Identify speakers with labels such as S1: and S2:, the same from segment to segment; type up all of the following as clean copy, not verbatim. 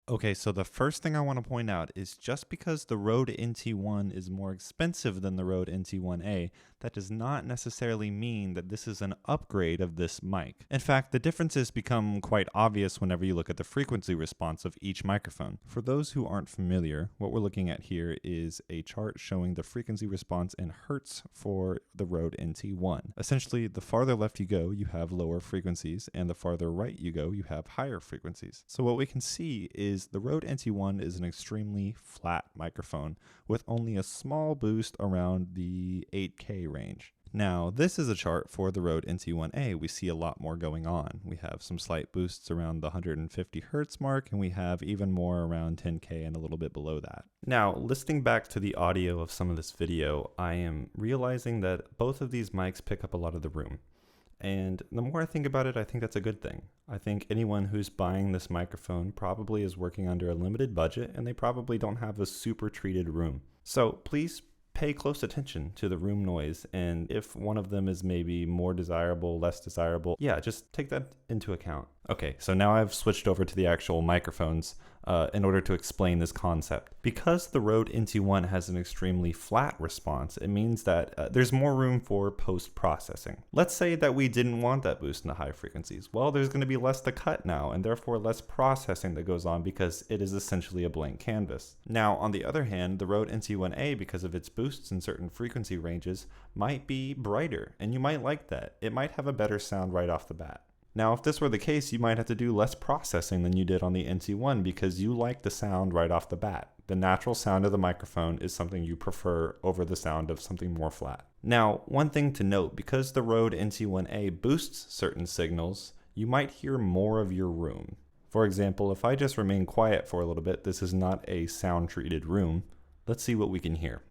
S1: Okay, so the first thing I want to point out is just because the Rode NT1 is more expensive than the Rode NT1A, that does not necessarily mean that this is an upgrade of this mic. In fact, the differences become quite obvious whenever you look at the frequency response of each microphone. For those who aren't familiar, what we're looking at here is a chart showing the frequency response in hertz for the Rode NT1. Essentially, the farther left you go, you have lower frequencies, and the farther right you go, you have higher frequencies. So what we can see is the Rode NT1 is an extremely flat microphone with only a small boost around the 8K range. Now, this is a chart for the Rode NT1A. We see a lot more going on. We have some slight boosts around the 150 Hertz mark, and we have even more around 10K and a little bit below that. Now, listening back to the audio of some of this video, I am realizing that both of these mics pick up a lot of the room. And the more I think about it, I think that's a good thing. I think anyone who's buying this microphone probably is working under a limited budget and they probably don't have a super treated room. So please pay close attention to the room noise, and if one of them is maybe more desirable, less desirable, yeah, just take that into account. Okay, so now I've switched over to the actual microphones in order to explain this concept. Because the Rode NT1 has an extremely flat response, it means that there's more room for post-processing. Let's say that we didn't want that boost in the high frequencies. Well, there's going to be less to cut now, and therefore less processing that goes on because it is essentially a blank canvas. Now, on the other hand, the Rode NT1A, because of its boosts in certain frequency ranges, might be brighter, and you might like that. It might have a better sound right off the bat. Now, if this were the case, you might have to do less processing than you did on the NT1 because you like the sound right off the bat. The natural sound of the microphone is something you prefer over the sound of something more flat. Now, one thing to note, because the Rode NT1A boosts certain signals, you might hear more of your room. For example, if I just remain quiet for a little bit, this is not a sound-treated room. Let's see what we can hear.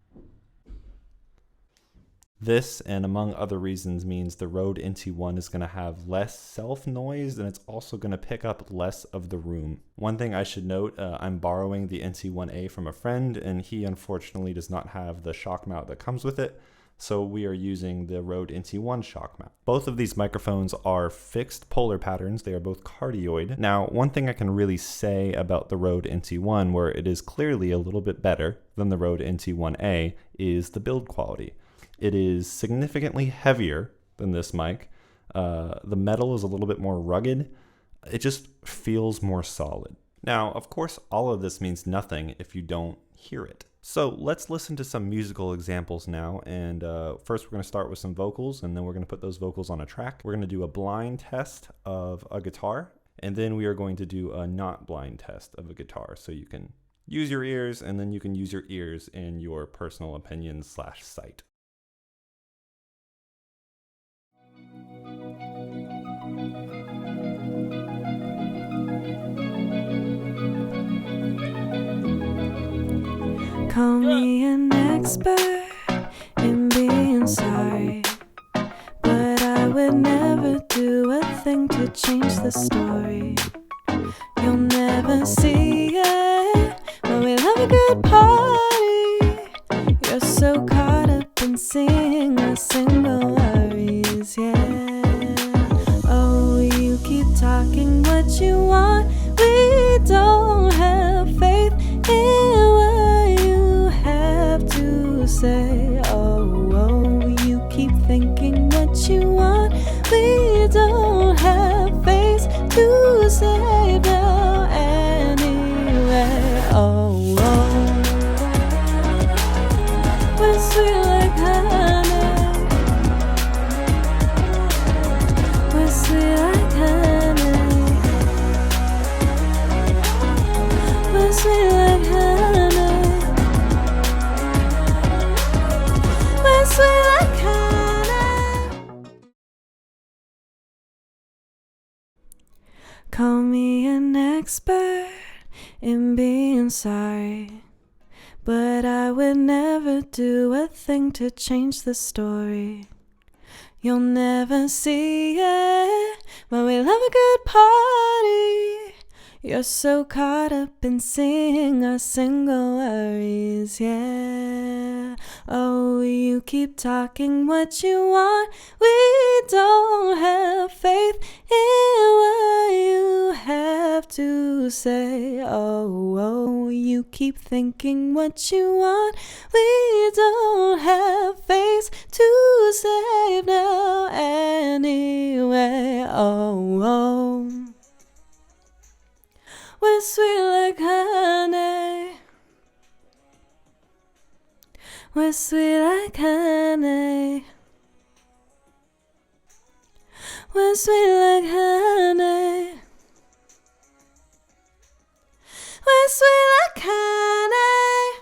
S1: This, and among other reasons, means the Rode NT1 is going to have less self-noise, and it's also going to pick up less of the room. One thing I should note, I'm borrowing the NT1A from a friend, and he unfortunately does not have the shock mount that comes with it, so we are using the Rode NT1 shock mount. Both of these microphones are fixed polar patterns. They are both cardioid. Now, one thing I can really say about the Rode NT1, where it is clearly a little bit better than the Rode NT1A, is the build quality. It is significantly heavier than this mic. The metal is a little bit more rugged. It just feels more solid. Now, of course, all of this means nothing if you don't hear it. So let's listen to some musical examples now. And first we're going to start with some vocals, and then we're going to put those vocals on a track. We're going to do a blind test of a guitar, and then we are going to do a not blind test of a guitar. So you can use your ears, and then you can use your ears in your personal opinion/sight.
S2: Call me an expert in being sorry, but I would never do a thing to change the story. You'll never see it, but we'll have a good party. You're so caught up in seeing the single worries, yeah. Oh, you keep talking what you want. We don't have faith in what you have to say. Oh, you keep thinking what you want. We don't have face to say no anyway. Oh, we're sweet like honey. We're sweet like honey. We're sweet like honey. We're sweet like honey. Call me an expert in being sorry, but I would never do a thing to change the story. You'll never see it, but we'll have a good party. You're so caught up in seeing our single worries, yeah. Oh, you keep talking what you want. We don't have faith in what you have to say. Oh, you keep thinking what you want. We don't have face to save now anyway. Oh. We're sweet like honey. We're sweet like honey. We're sweet like honey. We're sweet like honey.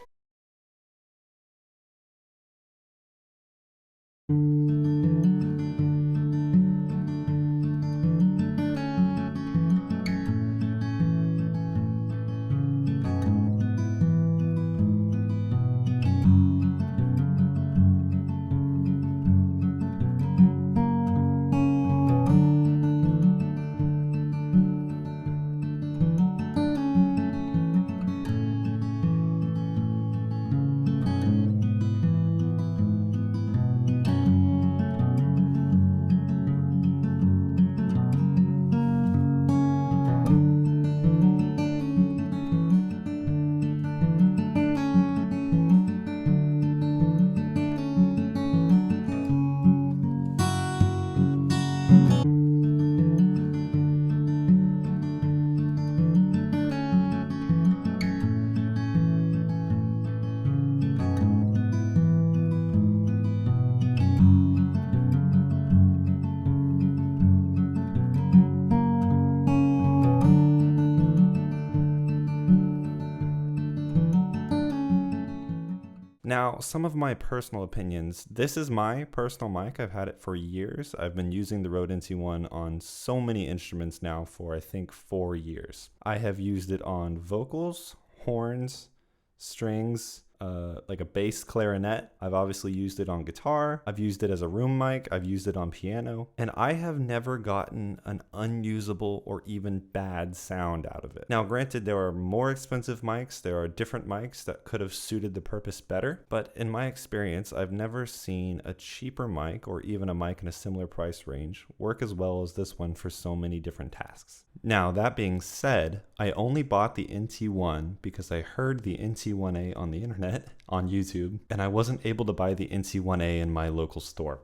S1: Now, some of my personal opinions. This is my personal mic. I've had it for years. I've been using the Rode NT1 on so many instruments now for, I think, 4 years. I have used it on vocals, horns, strings, like a bass clarinet. I've obviously used it on guitar. I've used it as a room mic. I've used it on piano. And I have never gotten an unusable or even bad sound out of it. Now, granted, there are more expensive mics. There are different mics that could have suited the purpose better. But in my experience, I've never seen a cheaper mic or even a mic in a similar price range work as well as this one for so many different tasks. Now, that being said, I only bought the NT1 because I heard the NT1A on the internet, on YouTube, and I wasn't able to buy the NT1A in my local store.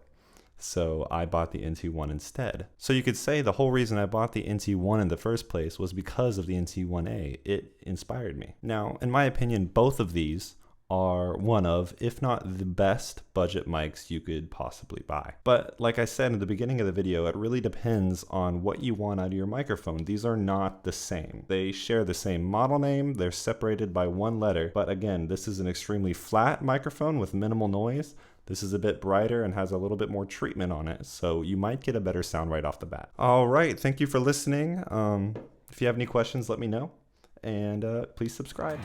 S1: So I bought the NT1 instead. So you could say the whole reason I bought the NT1 in the first place was because of the NT1A. It inspired me. Now, in my opinion, both of these are one of, if not the best budget mics you could possibly buy. But like I said in the beginning of the video, it really depends on what you want out of your microphone. These are not the same. They share the same model name, they're separated by one letter, but again, this is an extremely flat microphone with minimal noise. This is a bit brighter and has a little bit more treatment on it, so you might get a better sound right off the bat. All right, thank you for listening. If you have any questions, let me know, and please subscribe.